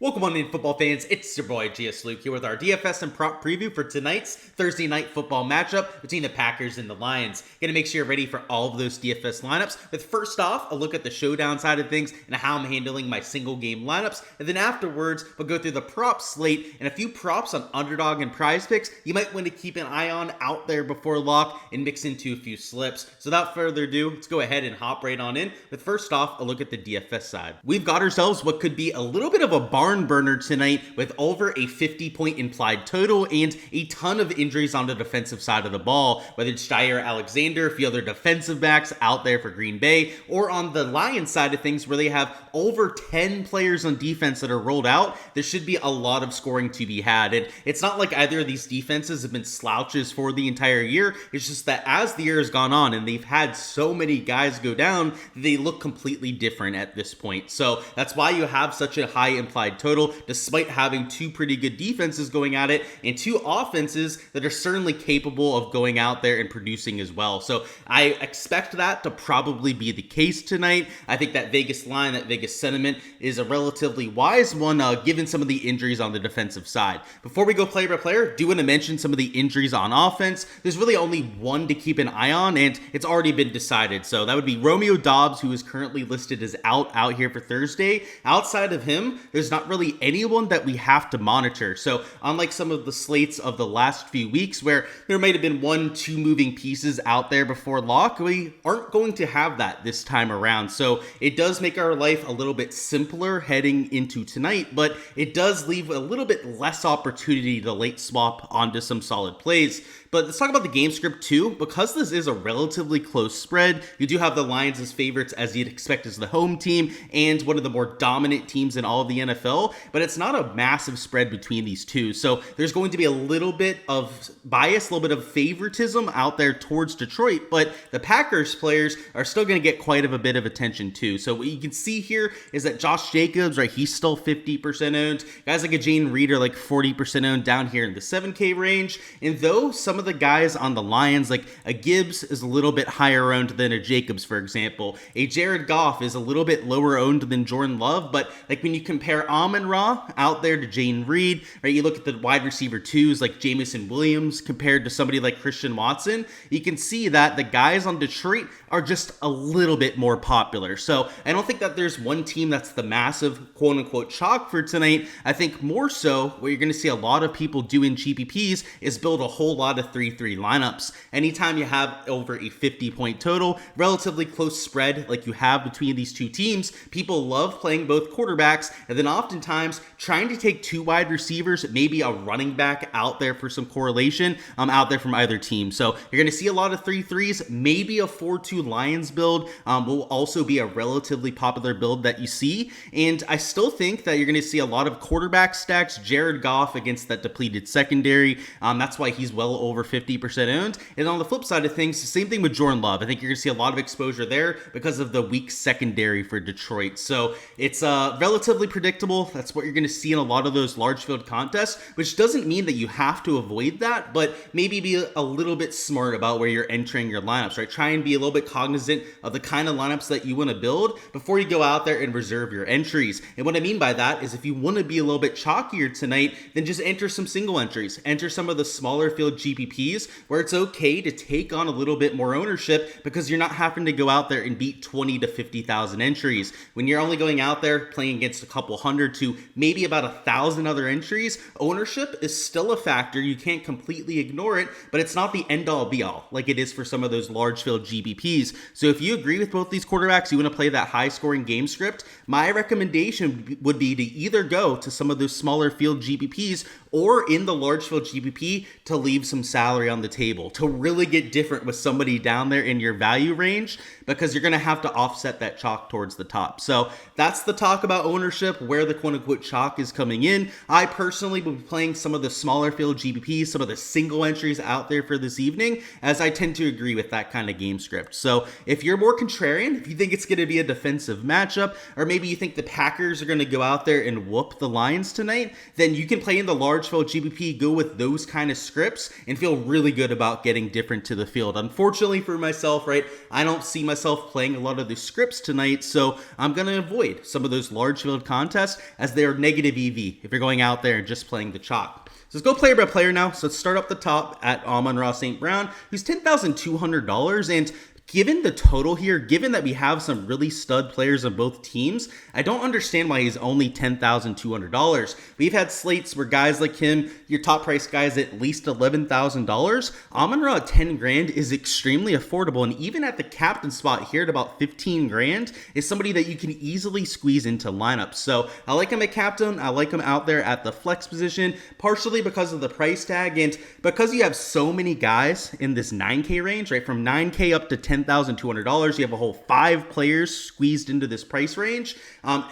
Welcome on in, football fans. It's your boy Gsluke here with our DFS and prop preview for tonight's Thursday night football matchup between the Packers and the Lions. Gonna make sure you're ready for all of those DFS lineups. With first off, a look at the showdown side of things and how I'm handling my single game lineups. And then afterwards, we'll go through the prop slate and a few props on Underdog and Prize Picks you might want to keep an eye on out there before lock and mix into a few slips. So without further ado, let's go ahead and hop right on in. With first off, a look at the DFS side. We've got ourselves what could be a little bit of a barn burner tonight with over a 50-point implied total and a ton of injuries on the defensive side of the ball, whether it's Jair Alexander, a few other defensive backs out there for Green Bay, or on the Lions side of things where they have over 10 players on defense that are rolled out. There should be a lot of scoring to be had, and it's not like either of these defenses have been slouches for the entire year. It's just that as the year has gone on and they've had so many guys go down, they look completely different at this point. So that's why you have such a high implied total, despite having two pretty good defenses going at it and two offenses that are certainly capable of going out there and producing as well. So I expect that to probably be the case tonight. I think that Vegas line, that Vegas sentiment is a relatively wise one given some of the injuries on the defensive side. Before we go player by player, do want to mention some of the injuries on offense. There's really only one to keep an eye on, and it's already been decided. So that would be Romeo Doubs, who is currently listed as out here for Thursday. Outside of him, there's not really anyone that we have to monitor. So unlike some of the slates of the last few weeks where there might have been 1-2 moving pieces out there before lock, we aren't going to have that this time around. So it does make our life a little bit simpler heading into tonight, but it does leave a little bit less opportunity to late swap onto some solid plays. But let's talk about the game script too. Because this is a relatively close spread, you do have the Lions as favorites as you'd expect as the home team and one of the more dominant teams in all of the NFL, but it's not a massive spread between these two. So there's going to be a little bit of bias, a little bit of favoritism out there towards Detroit, but the Packers players are still going to get quite a bit of attention too. So what you can see here is that Josh Jacobs, right, he's still 50% owned. Guys like a Jane Reed are like 40% owned down here in the 7K range. And though some of the guys on the Lions, like a Gibbs is a little bit higher owned than a Jacobs, for example. A Jared Goff is a little bit lower owned than Jordan Love, but like when you compare Amon-Ra out there to Jane Reed, right, you look at the wide receiver twos like Jamison Williams compared to somebody like Christian Watson, you can see that the guys on Detroit are just a little bit more popular. So I don't think that there's one team that's the massive quote unquote chalk for tonight. I think more so what you're going to see a lot of people do in GPPs is build a whole lot of 3-3 lineups. Anytime you have over a 50-point total, relatively close spread like you have between these two teams, people love playing both quarterbacks and then oftentimes trying to take two wide receivers, maybe a running back out there for some correlation out there from either team. So you're going to see a lot of 3-3s, maybe a 4-2 Lions build will also be a relatively popular build that you see. And I still think that you're going to see a lot of quarterback stacks, Jared Goff against that depleted secondary. That's why he's well over 50% owned. And on the flip side of things, same thing with Jordan Love. I think you're going to see a lot of exposure there because of the weak secondary for Detroit. So it's relatively predictable. That's what you're going to see in a lot of those large field contests, which doesn't mean that you have to avoid that, but maybe be a little bit smart about where you're entering your lineups, right? Try and be a little bit cognizant of the kind of lineups that you want to build before you go out there and reserve your entries. And what I mean by that is if you want to be a little bit chalkier tonight, then just enter some single entries. Enter some of the smaller field GPPs where it's okay to take on a little bit more ownership because you're not having to go out there and beat 20 to 50,000 entries. When you're only going out there playing against a couple hundred to maybe about 1,000 other entries, ownership is still a factor. You can't completely ignore it, but it's not the end all be all like it is for some of those large field GPPs. So if you agree with both these quarterbacks, you want to play that high scoring game script, my recommendation would be to either go to some of those smaller field GPPs or in the large field GPP to leave some salary on the table to really get different with somebody down there in your value range, because you're going to have to offset that chalk towards the top. So that's the talk about ownership, where the quote unquote chalk is coming in. I personally will be playing some of the smaller field GPPs, some of the single entries out there for this evening, as I tend to agree with that kind of game script. So if you're more contrarian, if you think it's going to be a defensive matchup, or maybe you think the Packers are going to go out there and whoop the Lions tonight, then you can play in the large field GPP, go with those kind of scripts and feel feel really good about getting different to the field. Unfortunately for myself, right, I don't see myself playing a lot of the scripts tonight, so I'm going to avoid some of those large field contests as they're negative EV if you're going out there and just playing the chalk. So let's go player by player now. So let's start up the top at Amon-Ra St. Brown, who's $10,200. And given the total here, given that we have some really stud players on both teams, I don't understand why he's only $10,200. We've had slates where guys like him, your top price guys at least $11,000. Amon-Ra at 10 grand is extremely affordable, and even at the captain spot here at about 15 grand is somebody that you can easily squeeze into lineups. So I like him at captain. I like him out there at the flex position, partially because of the price tag and because you have so many guys in this 9K range, right? From 9K up to $10,200, you have a whole 5 players squeezed into this price range.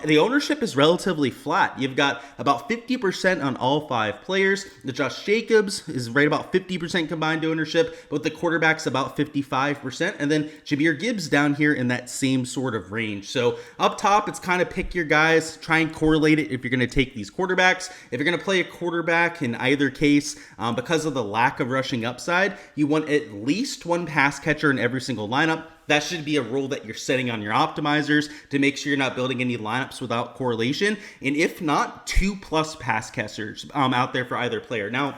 The ownership is relatively flat. You've got about 50% on all 5 players. The Josh Jacobs is right about 50% combined ownership, but the quarterback's about 55%. And then Jahmyr Gibbs down here in that same sort of range. So up top, it's kind of pick your guys, try and correlate it if you're going to take these quarterbacks. If you're going to play a quarterback in either case, because of the lack of rushing upside, you want at least one pass catcher in every single lineup. That should be a rule that you're setting on your optimizers to make sure you're not building any lineups without correlation. And if not, 2+ pass catchers out there for either player. Now,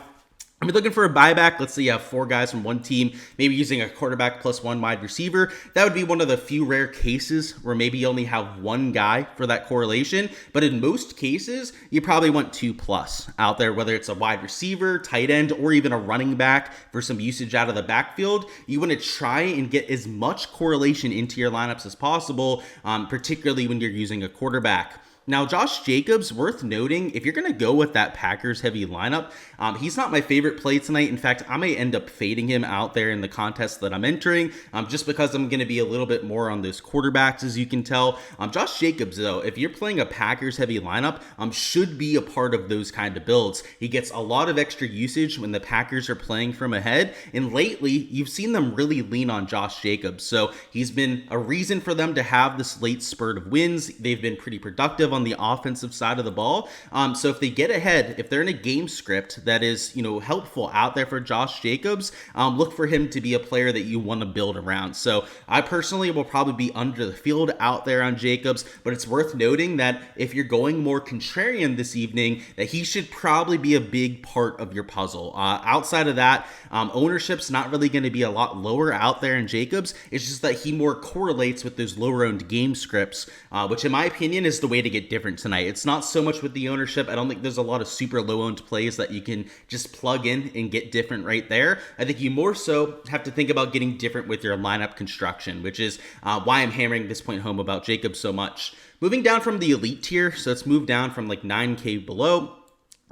I'm looking for a buyback. Let's say you have 4 guys from one team, maybe using a quarterback plus 1 wide receiver. That would be one of the few rare cases where maybe you only have 1 guy for that correlation. But in most cases, you probably want 2+ out there, whether it's a wide receiver, tight end, or even a running back for some usage out of the backfield. You want to try and get as much correlation into your lineups as possible, particularly when you're using a quarterback. Now, Josh Jacobs, worth noting, if you're going to go with that Packers heavy lineup, he's not my favorite play tonight. In fact, I may end up fading him out there in the contest that I'm entering, just because I'm going to be a little bit more on those quarterbacks, as you can tell. Josh Jacobs, though, if you're playing a Packers heavy lineup, should be a part of those kind of builds. He gets a lot of extra usage when the Packers are playing from ahead, and lately, you've seen them really lean on Josh Jacobs. So he's been a reason for them to have this late spurt of wins. They've been pretty productive on the offensive side of the ball. So if they get ahead, if they're in a game script that is, helpful out there for Josh Jacobs, look for him to be a player that you want to build around. So I personally will probably be under the field out there on Jacobs, but it's worth noting that if you're going more contrarian this evening, that he should probably be a big part of your puzzle. Outside of that, ownership's not really going to be a lot lower out there in Jacobs. It's just that he more correlates with those lower owned game scripts, which in my opinion is the way to get different tonight. It's not so much with the ownership. I don't think there's a lot of super low owned plays that you can just plug in and get different right there. I think you more so have to think about getting different with your lineup construction, which is why I'm hammering this point home about Jacobs so much. Moving down from the elite tier, so let's move down from like 9K below.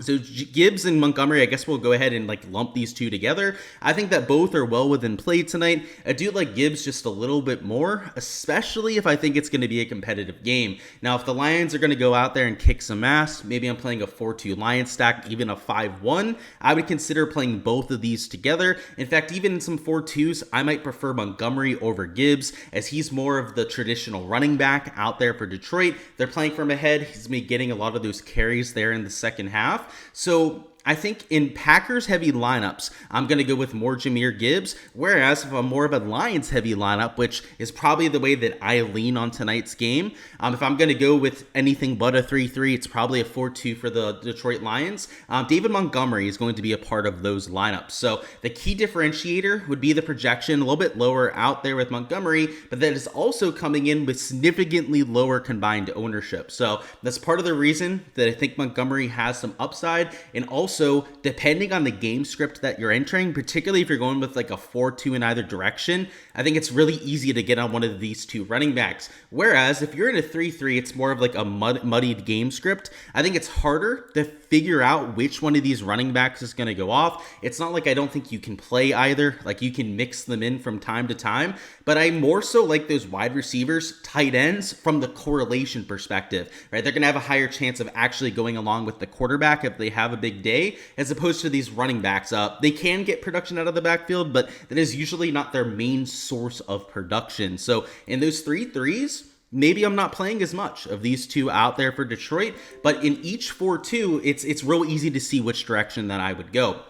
So Gibbs and Montgomery, I guess we'll go ahead and lump these two together. I think that both are well within play tonight. I do like Gibbs just a little bit more, especially if I think it's going to be a competitive game. Now, if the Lions are going to go out there and kick some ass, maybe I'm playing a 4-2 Lions stack, even a 5-1, I would consider playing both of these together. In fact, even in some 4-2s, I might prefer Montgomery over Gibbs, as he's more of the traditional running back out there for Detroit. They're playing from ahead. He's going to be getting a lot of those carries there in the second half. So I think in Packers heavy lineups, I'm going to go with more Jahmyr Gibbs, whereas if I'm more of a Lions heavy lineup, which is probably the way that I lean on tonight's game, if I'm going to go with anything but a 3-3, it's probably a 4-2 for the Detroit Lions. David Montgomery is going to be a part of those lineups. So the key differentiator would be the projection, a little bit lower out there with Montgomery, but that is also coming in with significantly lower combined ownership. So that's part of the reason that I think Montgomery has some upside, and also depending on the game script that you're entering, particularly if you're going with like a 4-2 in either direction, I think it's really easy to get on one of these two running backs. Whereas if you're in a 3-3, it's more of like a muddied game script. I think it's harder to figure out which one of these running backs is going to go off. It's not like I don't think you can play either. Like you can mix them in from time to time, but I more so like those wide receivers, tight ends from the correlation perspective, right? They're going to have a higher chance of actually going along with the quarterback if they have a big day, as opposed to these running backs. They can get production out of the backfield, but that is usually not their main source of production. So in those 3-3s, maybe I'm not playing as much of these two out there for Detroit, but in each 4-2, it's real easy to see which direction that I would go.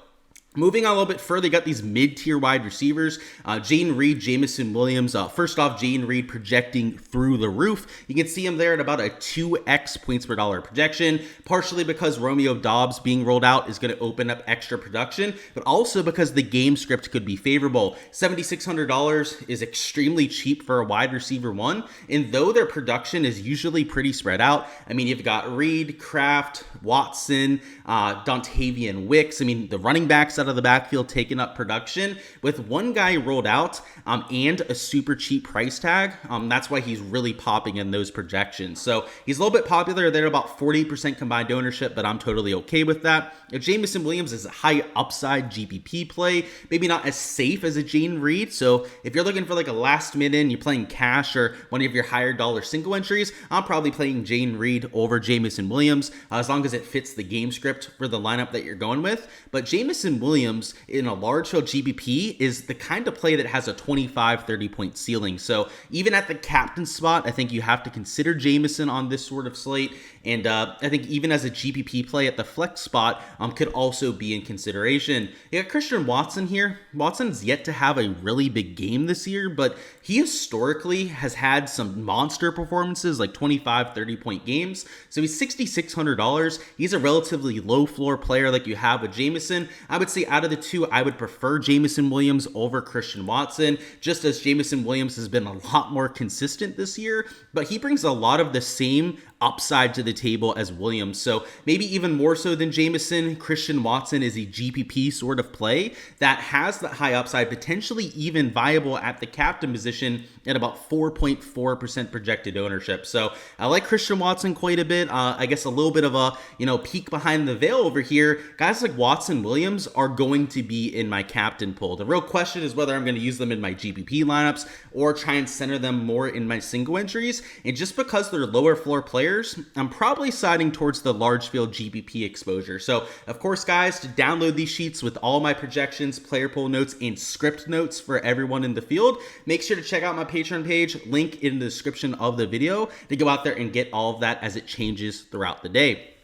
Moving on a little bit further, you got these mid-tier wide receivers, Jaden Reed, Jamison Williams. First off, Jaden Reed projecting through the roof. You can see him there at about a 2x points per dollar projection, partially because Romeo Doubs being rolled out is going to open up extra production, but also because the game script could be favorable. $7,600 is extremely cheap for a wide receiver one, and though their production is usually pretty spread out, I mean, you've got Reed, Kraft, Watson, Dontavian Wicks. I mean, the running backs out of the backfield taking up production with one guy rolled out and a super cheap price tag. That's why he's really popping in those projections. So he's a little bit popular. They're about 40% combined ownership, but I'm totally okay with that. Jamison Williams is a high upside GPP play, maybe not as safe as a Jaden Reed. So if you're looking for like a last minute, you're playing cash or one of your higher dollar single entries, I'm probably playing Jaden Reed over Jamison Williams as long as it fits the game script for the lineup that you're going with. But Jamison Williams in a large field GPP is the kind of play that has a 25-30 point ceiling. So even at the captain spot, I think you have to consider Jamison on this sort of slate. And I think even as a GPP play at the flex spot could also be in consideration. You got Christian Watson here. Watson's yet to have a really big game this year, but he historically has had some monster performances like 25-30 point games. So he's $6,600. He's a relatively low floor player like you have with Jamison. I would say out of the two, I would prefer Jamison Williams over Christian Watson, just as Jamison Williams has been a lot more consistent this year, but he brings a lot of the same upside to the table as Williams. So maybe even more so than Jamison, Christian Watson is a GPP sort of play that has that high upside, potentially even viable at the captain position at about 4.4% projected ownership. So I like Christian Watson quite a bit. I guess a little bit of a, peek behind the veil over here. Guys like Watson, Williams are going to be in my captain pool. The real question is whether I'm going to use them in my GPP lineups or try and center them more in my single entries. And just because they're lower floor players, I'm probably siding towards the large field GPP exposure. So of course, guys, to download these sheets with all my projections, player pool notes, and script notes for everyone in the field, make sure to check out my Patreon page, link in the description of the video, to go out there and get all of that as it changes throughout the day.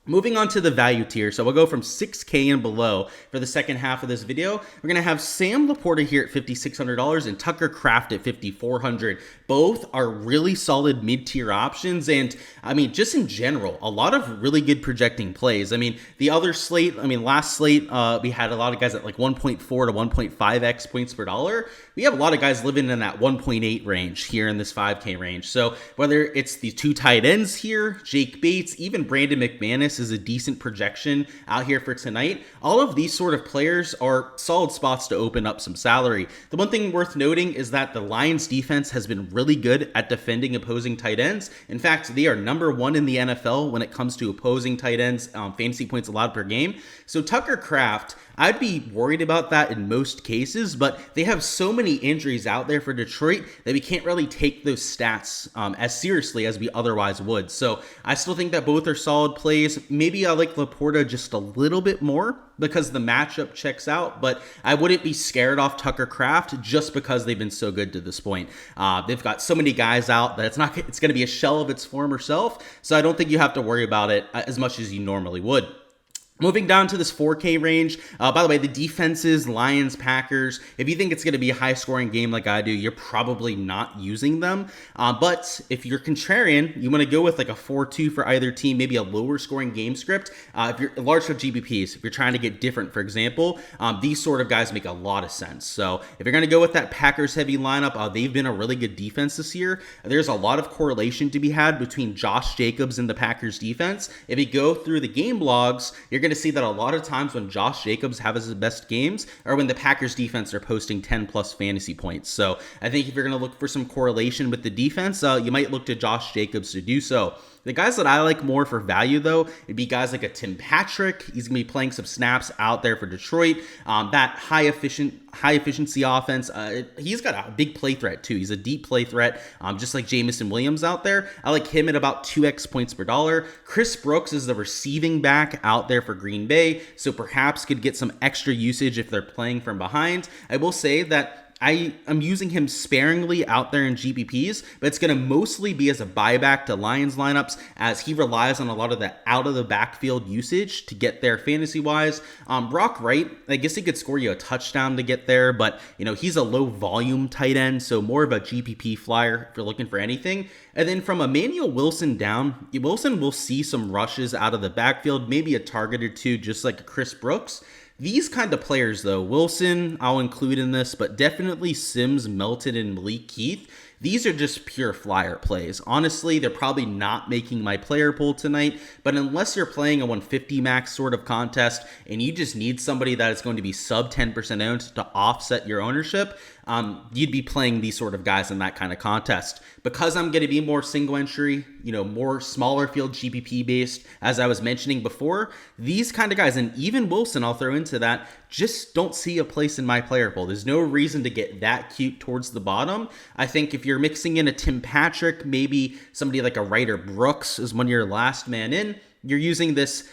Moving on to the value tier, so we'll go from 6K and below for the second half of this video. We're going to have Sam Laporta here at $5,600 and Tucker Kraft at $5,400. Both are really solid mid-tier options, and I mean, just in general, a lot of really good projecting plays. I mean, the other slate, last slate, we had a lot of guys at like 1.4 to 1.5x points per dollar. We have a lot of guys living in that 1.8 range here in this 5K range. So whether it's the two tight ends here, Jake Bates, even Brandon McManus is a decent projection out here for tonight. All of these sort of players are solid spots to open up some salary. The one thing worth noting is that the Lions defense has been really good at defending opposing tight ends. In fact, they are number one in the NFL when it comes to opposing tight ends, fantasy points allowed per game. So Tucker Kraft, I'd be worried about that in most cases, but they have so many injuries out there for Detroit that we can't really take those stats as seriously as we otherwise would. So I still think that both are solid plays. Maybe I like Laporta just a little bit more because the matchup checks out, but I wouldn't be scared off Tucker Kraft just because they've been so good to this point. They've got so many guys out that it's going to be a shell of its former self, so I don't think you have to worry about it as much as you normally would. Moving down to this 4K range, by the way, the defenses, Lions, Packers, if you think it's going to be a high-scoring game like I do, you're probably not using them. But if you're contrarian, you want to go with like a 4-2 for either team, maybe a lower-scoring game script. If you're large for GPPs, if you're trying to get different, for example, these sort of guys make a lot of sense. So if you're going to go with that Packers-heavy lineup, they've been a really good defense this year. There's a lot of correlation to be had between Josh Jacobs and the Packers defense. If you go through the game logs, you're going to see that a lot of times when Josh Jacobs has his best games are when the Packers defense are posting 10 plus fantasy points. So I think if you're going to look for some correlation with the defense, you might look to Josh Jacobs to do so. The guys that I like more for value, though, it'd be guys like a Tim Patrick. He's going to be playing some snaps out there for Detroit. That high efficiency offense. He's got a big play threat, too. He's a deep play threat, just like Jamison Williams out there. I like him at about 2x points per dollar. Chris Brooks is the receiving back out there for Green Bay, so perhaps could get some extra usage if they're playing from behind. I will say that I'm using him sparingly out there in GPPs, but it's going to mostly be as a buyback to Lions lineups as he relies on a lot of the out of the backfield usage to get there fantasy wise. Brock Wright, I guess he could score you a touchdown to get there, but he's a low volume tight end, so more of a GPP flyer if you're looking for anything. And then from Emmanuel Wilson down, Wilson will see some rushes out of the backfield, maybe a target or two, just like Chris Brooks. These kind of players, though, Wilson, I'll include in this, but definitely Sims, Melton, and Malik Heath. These are just pure flyer plays. Honestly, they're probably not making my player pool tonight, but unless you're playing a 150 max sort of contest and you just need somebody that is going to be sub 10% owned to offset your ownership, you'd be playing these sort of guys in that kind of contest. Because I'm going to be more single entry, more smaller field GPP based, as I was mentioning before, these kind of guys, and even Wilson, I'll throw into that, just don't see a place in my player pool. There's no reason to get that cute towards the bottom. I think if you're mixing in a Tim Patrick, maybe somebody like a Ryder Brooks is one of your last man in, you're using this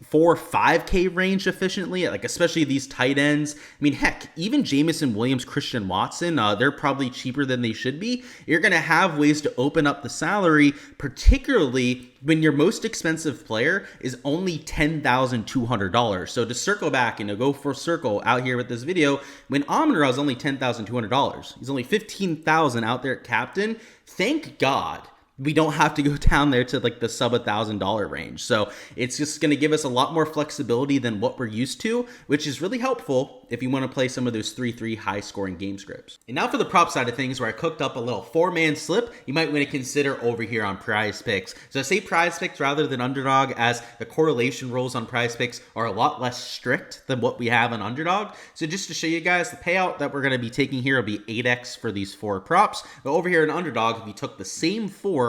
4 or 5K range efficiently, like especially these tight ends. I mean, heck, even Jameson Williams, Christian Watson, they're probably cheaper than they should be. You're going to have ways to open up the salary, particularly when your most expensive player is only $10,200. So to circle back, go full circle out here with this video, when Amon-Ra is only $10,200, he's only $15,000 out there at captain. Thank God we don't have to go down there to like the sub $1,000 range. So it's just going to give us a lot more flexibility than what we're used to, which is really helpful if you want to play some of those 3-3 high scoring game scripts. And now for the prop side of things, where I cooked up a little 4-man slip you might want to consider over here on Prize Picks. So I say Prize Picks rather than Underdog, as the correlation rules on Prize Picks are a lot less strict than what we have on Underdog. So just to show you guys, the payout that we're going to be taking here will be 8x for these 4 props. But over here in Underdog, if you took the same 4,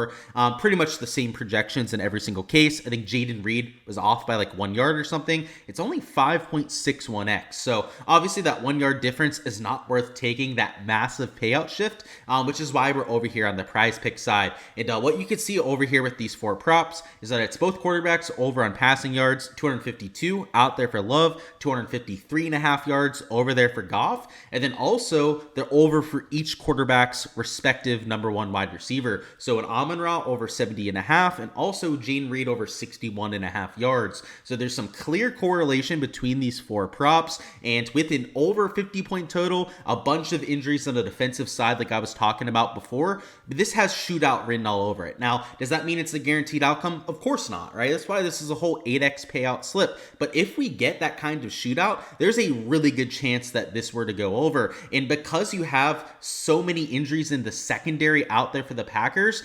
pretty much the same projections in every single case. I think Jaden Reed was off by like 1 yard or something. It's only 5.61x. So obviously that 1 yard difference is not worth taking that massive payout shift, which is why we're over here on the Prize Pick side. And what you can see over here with these 4 props is that it's both quarterbacks over on passing yards, 252 out there for Love, 253.5 yards over there for Goff. And then also they're over for each quarterback's respective number 1 wide receiver. So an Amon-Ra over 70.5, and also Jane Reed over 61.5 yards. So there's some clear correlation between these 4 props, and with an over 50-point total, a bunch of injuries on the defensive side like I was talking about before, this has shootout written all over it. Now, does that mean it's a guaranteed outcome? Of course not, right? That's why this is a whole 8x payout slip. But if we get that kind of shootout, there's a really good chance that this were to go over. And because you have so many injuries in the secondary out there for the Packers,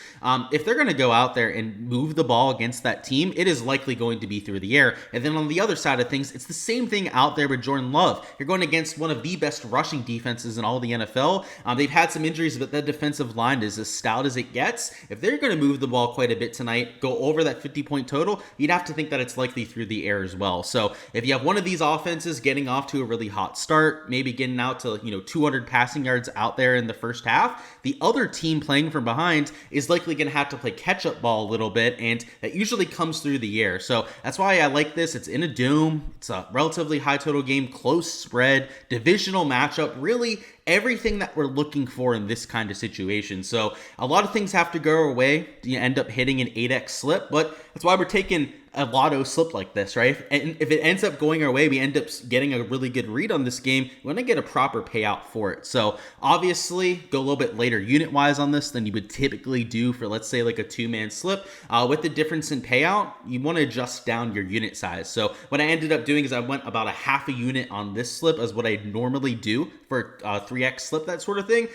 if they're going to go out there and move the ball against that team, it is likely going to be through the air. And then on the other side of things, it's the same thing out there with Jordan Love. You're going against one of the best rushing defenses in all the NFL. They've had some injuries, but that defensive line is as stout as it gets. If they're going to move the ball quite a bit tonight, go over that 50-point total, you'd have to think that it's likely through the air as well. So if you have one of these offenses getting off to a really hot start, maybe getting out to 200 passing yards out there in the first half, the other team playing from behind is likely going to have to play catch-up ball a little bit, and that usually comes through the air. So that's why I like this. It's in a dome. It's a relatively high total game, close spread, divisional matchup, really everything that we're looking for in this kind of situation. So a lot of things have to go our way. You end up hitting an 8x slip, but that's why we're taking a lotto slip like this, right? And if it ends up going our way, we end up getting a really good read on this game. We want to get a proper payout for it. So obviously go a little bit later unit wise on this than you would typically do for, let's say, like a 2-man slip. With the difference in payout, you want to adjust down your unit size. So what I ended up doing is I went about a half a unit on this slip as what I normally do for 3x slip, that sort of thing,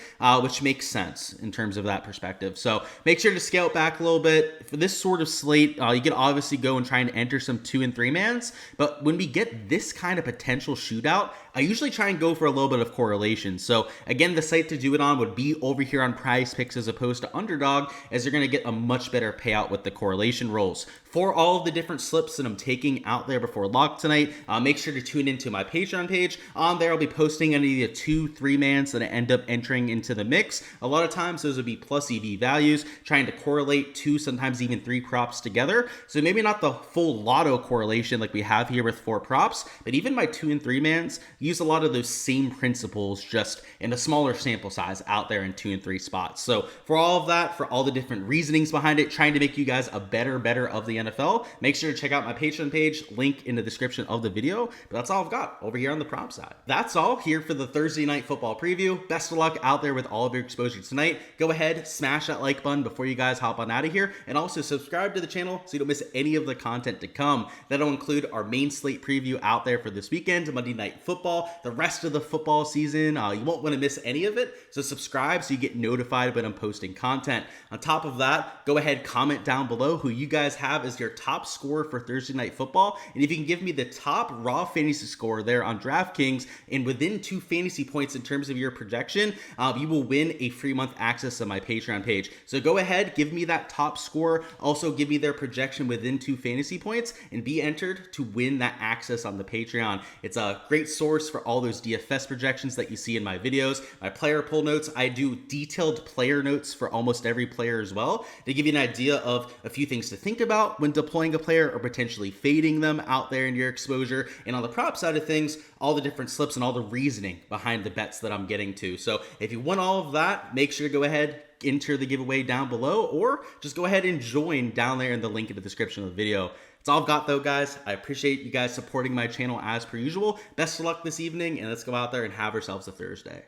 which makes sense in terms of that perspective. So make sure to scale it back a little bit. For this sort of slate, you can obviously go and try and enter some 2 and 3 mans, but when we get this kind of potential shootout, I usually try and go for a little bit of correlation. So again, the site to do it on would be over here on Prize Picks as opposed to Underdog, as you're going to get a much better payout with the correlation rolls. For all of the different slips that I'm taking out there before lock tonight, make sure to tune into my Patreon page. On there, I'll be posting any of the 2-3-man mans that I end up entering into the mix. A lot of times those would be plus EV values, trying to correlate 2, sometimes even 3 props together. So maybe not the full lotto correlation like we have here with 4 props, but even my 2 and 3 mans use a lot of those same principles, just in a smaller sample size out there in 2 and 3 spots. So for all of that, for all the different reasonings behind it, trying to make you guys a better of the NFL, make sure to check out my Patreon page, link in the description of the video. But that's all I've got over here on the prop side. That's all here for the Thursday night football preview. Best of luck out there with all of your exposure tonight. Go ahead, smash that like button before you guys hop on out of here, and also subscribe to the channel so you don't miss any of the content to come. That'll include our main slate preview out there for this weekend, Monday Night Football, the rest of the football season. You won't want to miss any of it, so subscribe so you get notified when I'm posting content. On top of that, go ahead, comment down below who you guys have as your top scorer for Thursday Night Football, and if you can give me the top raw fantasy score there on DraftKings and within 2 fantasy points in terms of your projection, you will win a free month access to my Patreon page. So go ahead, give me that top score, also give me their projection within 2 fantasy points, and be entered to win that access on the Patreon. It's a great source for all those DFS projections that you see in my videos. My player poll notes, I do detailed player notes for almost every player as well, to give you an idea of a few things to think about when deploying a player or potentially fading them out there in your exposure. And on the prop side of things, all the different slips and all the reasoning behind the bets that I'm getting to. So if you want all of that, make sure to go ahead, enter the giveaway down below, or just go ahead and join down there in the link in the description of the video. That's all I've got though, guys. I appreciate you guys supporting my channel as per usual. Best of luck this evening, and let's go out there and have ourselves a Thursday.